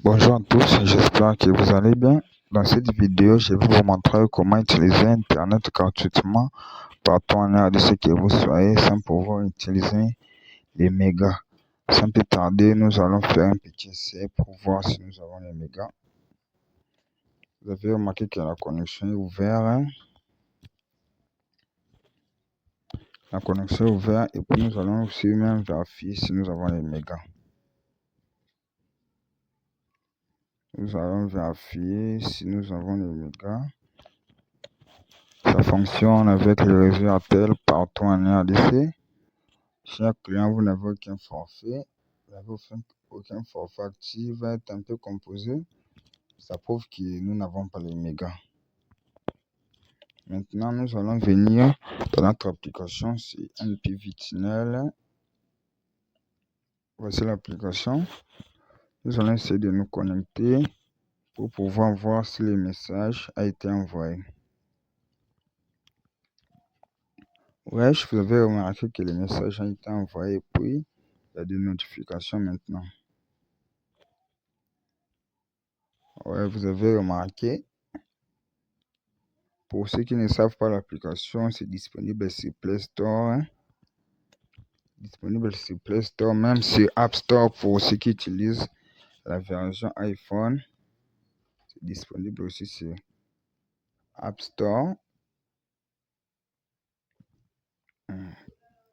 Bonjour à tous, j'espère que vous allez bien. Dans cette vidéo, je vais vous montrer comment utiliser Internet gratuitement partout en RDC que vous soyez sans pouvoir utiliser les mégas. Sans plus tarder, nous allons faire un petit essai pour voir si nous avons les mégas. Vous avez remarqué que la connexion est ouverte. La connexion est ouverte et puis nous allons aussi même vérifier si nous avons les mégas. Nous allons vérifier si nous avons les mégas. Ça fonctionne avec le réseau Airtel partout en RDC. Chaque client, vous n'avez aucun forfait. Vous n'avez aucun forfait actif, va être un peu composé. Ça prouve que nous n'avons pas les mégas. Maintenant, nous allons venir dans notre application, c'est NPVTNL. Voici l'application. Nous allons essayer de nous connecter pour pouvoir voir si le message a été envoyé. Ouais, vous avez remarqué que le message a été envoyé et puis il y a des notifications maintenant. Ouais, vous avez remarqué. Pour ceux qui ne savent pas, l'application, c'est disponible sur Play Store. Disponible sur Play Store, même sur App Store pour ceux qui utilisent la version iPhone. C'est disponible aussi sur App Store.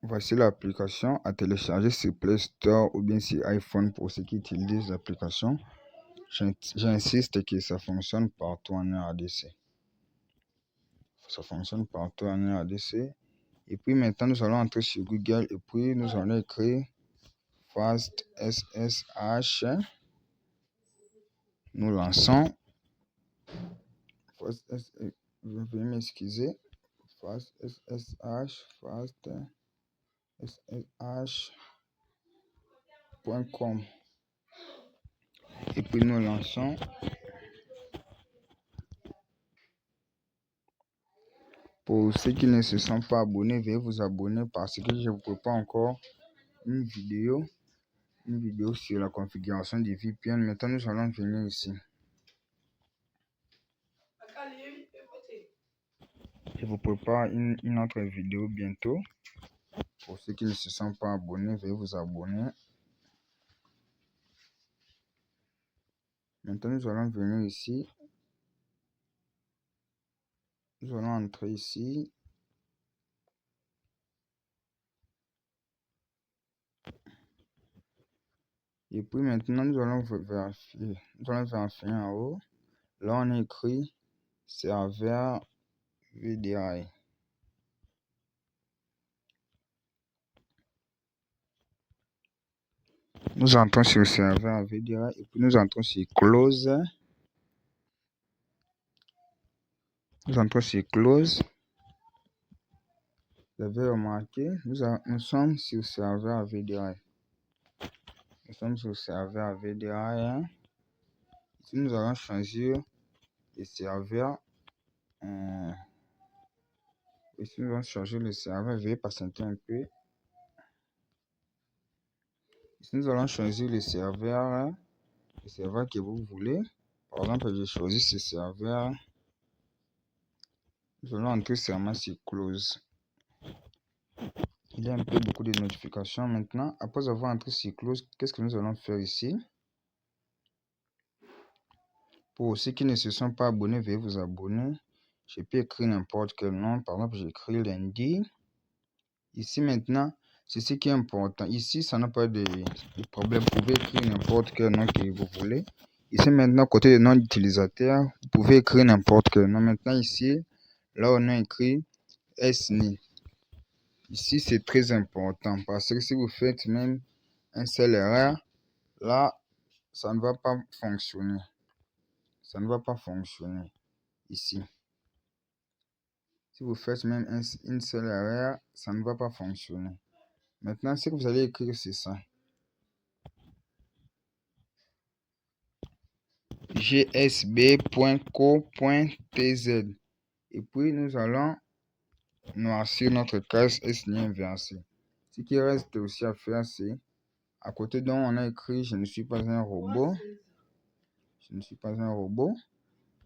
Voici l'application à télécharger sur Play Store ou bien sur iPhone pour ceux qui utilisent l'application. J'insiste que ça fonctionne partout en RDC. Ça fonctionne partout en RDC. Et puis maintenant, nous allons entrer sur Google et puis nous allons écrire Fast SSH. Nous lançons. Fast SSH. Veuillez m'excuser. Fast SSH. Fast SSH.com. Et puis nous lançons. Pour ceux qui ne se sont pas abonnés, veuillez vous abonner parce que je vous prépare encore une vidéo sur la configuration des VPN. Maintenant, nous allons venir ici. Je vous prépare une autre vidéo bientôt. Pour ceux qui ne se sont pas abonnés, veuillez vous abonner. Maintenant, nous allons venir ici. Nous allons entrer ici. Et puis maintenant, nous allons vérifier. Nous allons vérifier en haut. Là, on a écrit serveur VDI. Nous entrons sur le serveur VDI et puis nous entrons sur Close. Nous entrons sur Close. Vous avez remarqué, nous sommes sur le serveur VDI. Nous sommes sur le serveur VDI. Ici, nous allons choisir le serveur. Ici, nous allons changer le serveur. Veuillez patienter un peu. Ici, nous allons choisir le serveur que vous voulez. Par exemple, j'ai choisi ce serveur. Nous allons entrer seulement sur Close. Il y a un peu beaucoup de notifications maintenant. Après avoir entré sur Close, qu'est-ce que nous allons faire ici? Pour ceux qui ne se sont pas abonnés, veuillez vous abonner. Je peux écrire n'importe quel nom. Par exemple, j'écris lundi. Ici maintenant, c'est ce qui est important. Ici, ça n'a pas de problème. Vous pouvez écrire n'importe quel nom que vous voulez. Ici maintenant, côté des noms d'utilisateurs, vous pouvez écrire n'importe quel nom. Maintenant ici, là on a écrit SNI. Ici, c'est très important parce que si vous faites même un seul erreur, là, ça ne va pas fonctionner. Ça ne va pas fonctionner ici. Si vous faites même une seule erreur, ça ne va pas fonctionner. Maintenant, ce que vous allez écrire, c'est ça. gsb.co.tz. Et puis, nous allons noircir notre case SNI inversée. Ce qui reste aussi à faire, c'est à côté dont on a écrit « Je ne suis pas un robot ». Je ne suis pas un robot.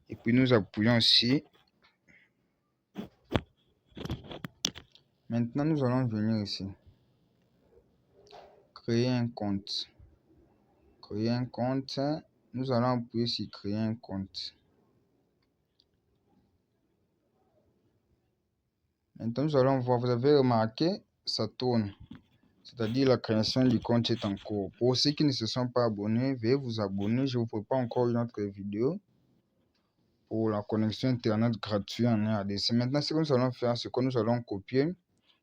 Et puis nous appuyons ici. Maintenant, nous allons venir ici. Créer un compte. Créer un compte. Nous allons appuyer sur créer un compte. Maintenant, nous allons voir. Vous avez remarqué, ça tourne. C'est-à-dire la création du compte est en cours. Pour ceux qui ne se sont pas abonnés, veuillez vous abonner. Je vous prépare encore une autre vidéo pour la connexion Internet gratuite en RDC. Maintenant, ce que nous allons faire, c'est que nous allons copier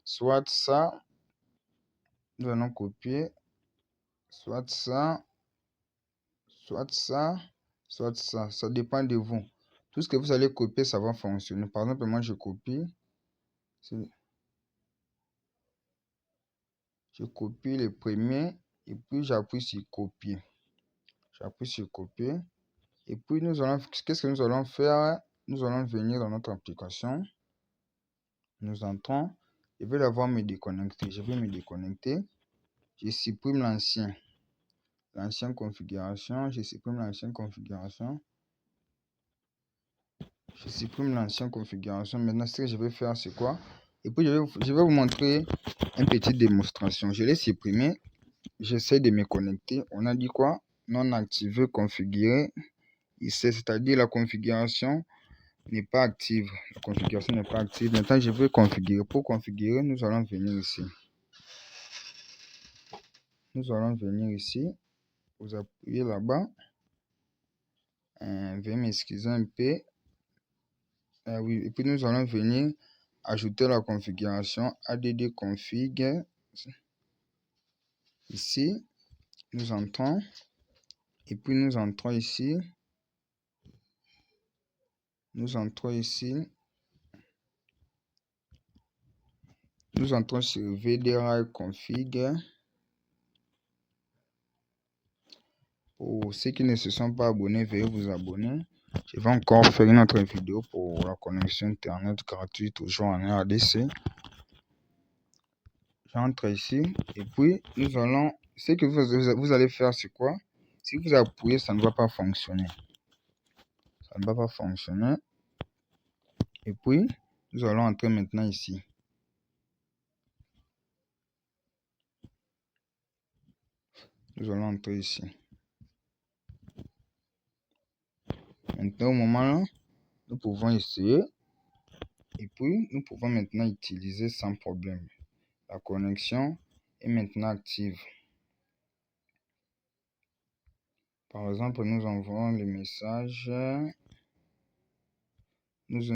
soit ça, nous allons copier, soit ça, soit ça, soit ça. Ça dépend de vous. Tout ce que vous allez copier, ça va fonctionner. Par exemple, moi, je copie. Je copie le premier et puis j'appuie sur copier. J'appuie sur copier. Et puis, qu'est-ce que nous allons faire? Nous allons venir dans notre application. Nous entrons. Je vais l'avoir me déconnecter. Je vais me déconnecter. Je supprime l'ancienne configuration. Je supprime l'ancienne configuration. Je supprime l'ancienne configuration. Maintenant, ce que je vais faire, c'est quoi? Et puis, je vais vous montrer une petite démonstration. Je l'ai supprimé. J'essaie de me connecter. On a dit quoi? Non activé, configuré. Ici, c'est-à-dire la configuration n'est pas active. La configuration n'est pas active. Maintenant, je vais configurer. Pour configurer, nous allons venir ici. Nous allons venir ici. Vous appuyez là-bas. Veuillez m'excuser un peu. Oui. Et puis, nous allons venir ajouter la configuration add config. Ici, nous entrons. Et puis, nous entrons ici. Nous entrons ici. Nous entrons sur VDRI config. Pour ceux qui ne se sont pas abonnés, veuillez vous abonner. Je vais encore faire une autre vidéo pour la connexion Internet gratuite, toujours en RDC. J'entre ici et puis nous allons. Ce que vous allez faire, c'est quoi? Si vous appuyez, ça ne va pas fonctionner. Ça ne va pas fonctionner. Et puis, nous allons entrer maintenant ici. Nous allons entrer ici. Maintenant, au moment là, nous pouvons essayer. Et puis, nous pouvons maintenant utiliser sans problème. La connexion est maintenant active. Par exemple, nous envoyons le message. Nous